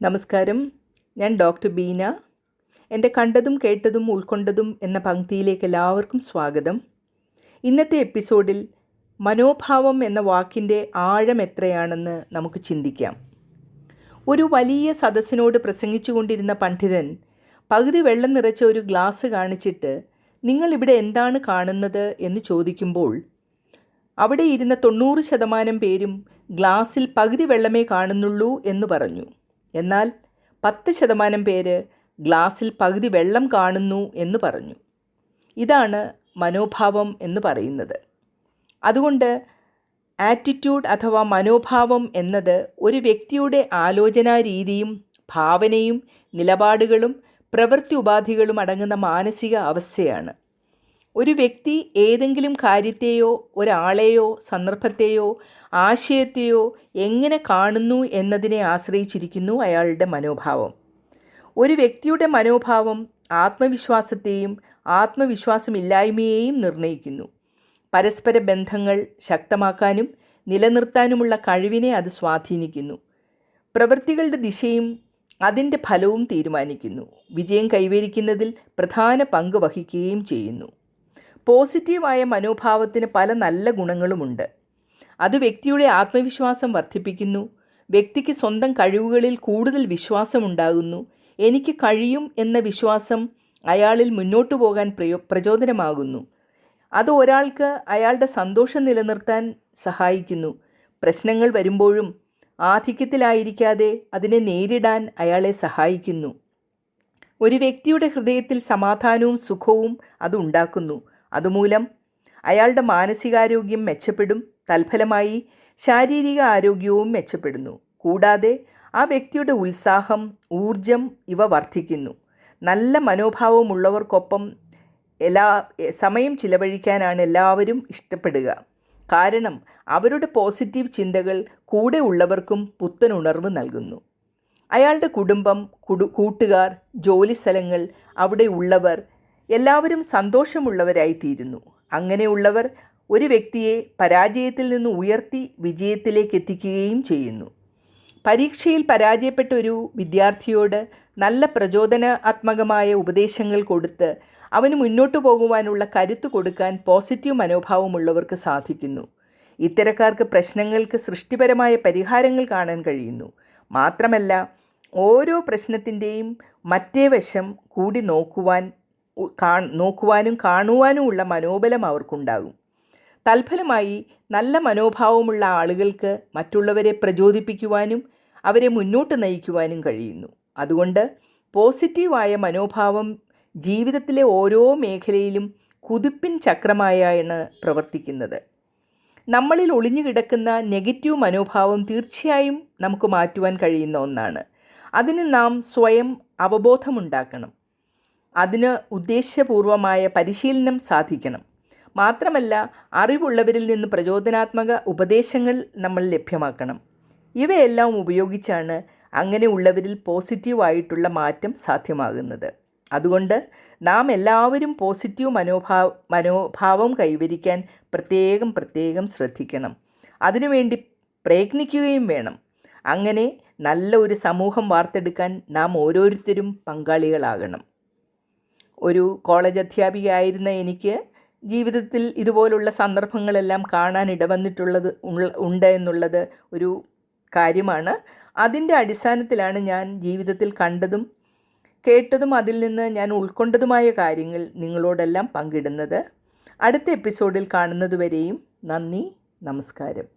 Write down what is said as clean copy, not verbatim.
നമസ്കാരം. ഞാൻ ഡോക്ടർ ബീന. എൻ്റെ കണ്ടതും കേട്ടതും ഉൾക്കൊണ്ടതും എന്ന പങ്ക്തിയിലേക്ക് എല്ലാവർക്കും സ്വാഗതം. ഇന്നത്തെ എപ്പിസോഡിൽ മനോഭാവം എന്ന വാക്കിൻ്റെ ആഴം എത്രയാണെന്ന് നമുക്ക് ചിന്തിക്കാം. ഒരു വലിയ സദസ്സിനോട് പ്രസംഗിച്ചു കൊണ്ടിരുന്ന പണ്ഡിതൻ പകുതി വെള്ളം നിറച്ച ഒരു ഗ്ലാസ് കാണിച്ചിട്ട് നിങ്ങളിവിടെ എന്താണ് കാണുന്നത് എന്ന് ചോദിക്കുമ്പോൾ അവിടെ ഇരുന്ന 90% പേരും ഗ്ലാസ്സിൽ പകുതി വെള്ളമേ കാണുന്നുള്ളൂ എന്ന് പറഞ്ഞു. എന്നാൽ 10% പേര് ഗ്ലാസ്സിൽ പകുതി വെള്ളം കാണുന്നു എന്ന് പറഞ്ഞു. ഇതാണ് മനോഭാവം എന്ന് പറയുന്നത്. അതുകൊണ്ട് ആറ്റിറ്റ്യൂഡ് അഥവാ മനോഭാവം എന്നത് ഒരു വ്യക്തിയുടെ ആലോചനാ രീതിയും ഭാവനയും നിലപാടുകളും പ്രവൃത്തി ഉപാധികളും അടങ്ങുന്ന മാനസിക അവസ്ഥയാണ്. ഒരു വ്യക്തി ഏതെങ്കിലും കാര്യത്തെയോ ഒരാളെയോ സന്ദർഭത്തെയോ ആശയത്തെയോ എങ്ങനെ കാണുന്നു എന്നതിനെ ആശ്രയിച്ചിരിക്കുന്നു അയാളുടെ മനോഭാവം. ഒരു വ്യക്തിയുടെ മനോഭാവം ആത്മവിശ്വാസത്തെയും ആത്മവിശ്വാസമില്ലായ്മയെയും നിർണ്ണയിക്കുന്നു. പരസ്പര ബന്ധങ്ങൾ ശക്തമാക്കാനും നിലനിർത്താനുമുള്ള കഴിവിനെ അത് സ്വാധീനിക്കുന്നു. പ്രവൃത്തികളുടെ ദിശയും അതിൻ്റെ ഫലവും തീരുമാനിക്കുന്നു. വിജയം കൈവരിക്കുന്നതിൽ പ്രധാന പങ്ക് വഹിക്കുകയും ചെയ്യുന്നു. പോസിറ്റീവായ മനോഭാവത്തിന് പല നല്ല ഗുണങ്ങളുമുണ്ട്. അത് വ്യക്തിയുടെ ആത്മവിശ്വാസം വർദ്ധിപ്പിക്കുന്നു. വ്യക്തിക്ക് സ്വന്തം കഴിവുകളിൽ കൂടുതൽ വിശ്വാസമുണ്ടാകുന്നു. എനിക്ക് കഴിയും എന്ന വിശ്വാസം അയാളിൽ മുന്നോട്ടു പോകാൻ പ്രചോദനമാകുന്നു. അത് ഒരാൾക്ക് അയാളുടെ സന്തോഷം നിലനിർത്താൻ സഹായിക്കുന്നു. പ്രശ്നങ്ങൾ വരുമ്പോഴും ആധിക്യത്തിലായിരിക്കാതെ അതിനെ നേരിടാൻ അയാളെ സഹായിക്കുന്നു. ഒരു വ്യക്തിയുടെ ഹൃദയത്തിൽ സമാധാനവും സുഖവും അത് ഉണ്ടാക്കുന്നു. അതുമൂലം അയാളുടെ മാനസികാരോഗ്യം മെച്ചപ്പെടും. തൽഫലമായി ശാരീരിക ആരോഗ്യവും മെച്ചപ്പെടുന്നു. കൂടാതെ ആ വ്യക്തിയുടെ ഉത്സാഹം, ഊർജം ഇവ വർദ്ധിക്കുന്നു. നല്ല മനോഭാവമുള്ളവർക്കൊപ്പം സമയം ചിലവഴിക്കാനാണ് എല്ലാവരും ഇഷ്ടപ്പെടുക. കാരണം അവരുടെ പോസിറ്റീവ് ചിന്തകൾ കൂടെ ഉള്ളവർക്കും പുത്തൻ ഉണർവ് നൽകുന്നു. അയാളുടെ കുടുംബം, കൂട്ടുകാർ, ജോലിസ്ഥലങ്ങൾ, അവിടെ ഉള്ളവർ എല്ലാവരും സന്തോഷമുള്ളവരായിത്തീരുന്നു. അങ്ങനെയുള്ളവർ ഒരു വ്യക്തിയെ പരാജയത്തിൽ നിന്ന് ഉയർത്തി വിജയത്തിലേക്ക് എത്തിക്കുകയും ചെയ്യുന്നു. പരീക്ഷയിൽ പരാജയപ്പെട്ട ഒരു വിദ്യാർത്ഥിയോട് നല്ല പ്രചോദനാത്മകമായ ഉപദേശങ്ങൾ കൊടുത്ത് അവന് മുന്നോട്ടു പോകുവാനുള്ള കരുത്ത് കൊടുക്കാൻ പോസിറ്റീവ് മനോഭാവമുള്ളവർക്ക് സാധിക്കുന്നു. ഇത്തരക്കാർക്ക് പ്രശ്നങ്ങൾക്ക് സൃഷ്ടിപരമായ പരിഹാരങ്ങൾ കാണാൻ കഴിയുന്നു. മാത്രമല്ല, ഓരോ പ്രശ്നത്തിൻ്റെയും മറ്റേ വശം കൂടി നോക്കുവാനും കാണുവാനുമുള്ള മനോബലം അവർക്കുണ്ടാകും. തൽഫലമായി നല്ല മനോഭാവമുള്ള ആളുകൾക്ക് മറ്റുള്ളവരെ പ്രചോദിപ്പിക്കുവാനും അവരെ മുന്നോട്ട് നയിക്കുവാനും കഴിയുന്നു. അതുകൊണ്ട് പോസിറ്റീവായ മനോഭാവം ജീവിതത്തിലെ ഓരോ മേഖലയിലും കുതിപ്പിൻ ചക്രമായാണ് പ്രവർത്തിക്കുന്നത്. നമ്മളിൽ ഒളിഞ്ഞു കിടക്കുന്ന നെഗറ്റീവ് മനോഭാവം തീർച്ചയായും നമുക്ക് മാറ്റുവാൻ കഴിയുന്ന ഒന്നാണ്. അതിന് നാം സ്വയം അവബോധമുണ്ടാക്കണം. അതിന് ഉദ്ദേശ്യപൂർവമായ പരിശീലനം സാധിക്കണം. മാത്രമല്ല, അറിവുള്ളവരിൽ നിന്ന് പ്രചോദനാത്മക ഉപദേശങ്ങൾ നമ്മൾ ലഭ്യമാക്കണം. ഇവയെല്ലാം ഉപയോഗിച്ചാണ് അങ്ങനെയുള്ളവരിൽ പോസിറ്റീവായിട്ടുള്ള മാറ്റം സാധ്യമാകുന്നത്. അതുകൊണ്ട് നാം എല്ലാവരും പോസിറ്റീവ് മനോഭാവം കൈവരിക്കാൻ പ്രത്യേകം ശ്രദ്ധിക്കണം. അതിനുവേണ്ടി പ്രയത്നിക്കുകയും വേണം. അങ്ങനെ നല്ല ഒരു സമൂഹം വാർത്തെടുക്കാൻ നാം ഓരോരുത്തരും പങ്കാളികളാകണം. ഒരു കോളേജ് അധ്യാപികയായിരുന്ന എനിക്ക് ജീവിതത്തിൽ ഇതുപോലുള്ള സന്ദർഭങ്ങളെല്ലാം കാണാൻ ഉണ്ട് എന്നുള്ളത് ഒരു കാര്യമാണ്. അതിൻ്റെ അടിസ്ഥാനത്തിലാണ് ഞാൻ ജീവിതത്തിൽ കണ്ടതും കേട്ടതും അതിൽ നിന്ന് ഞാൻ ഉൾക്കൊണ്ടതുമായ കാര്യങ്ങൾ നിങ്ങളോടെല്ലാം പങ്കിടുന്നത്. അടുത്ത എപ്പിസോഡിൽ കാണുന്നതുവരെയും നന്ദി, നമസ്കാരം.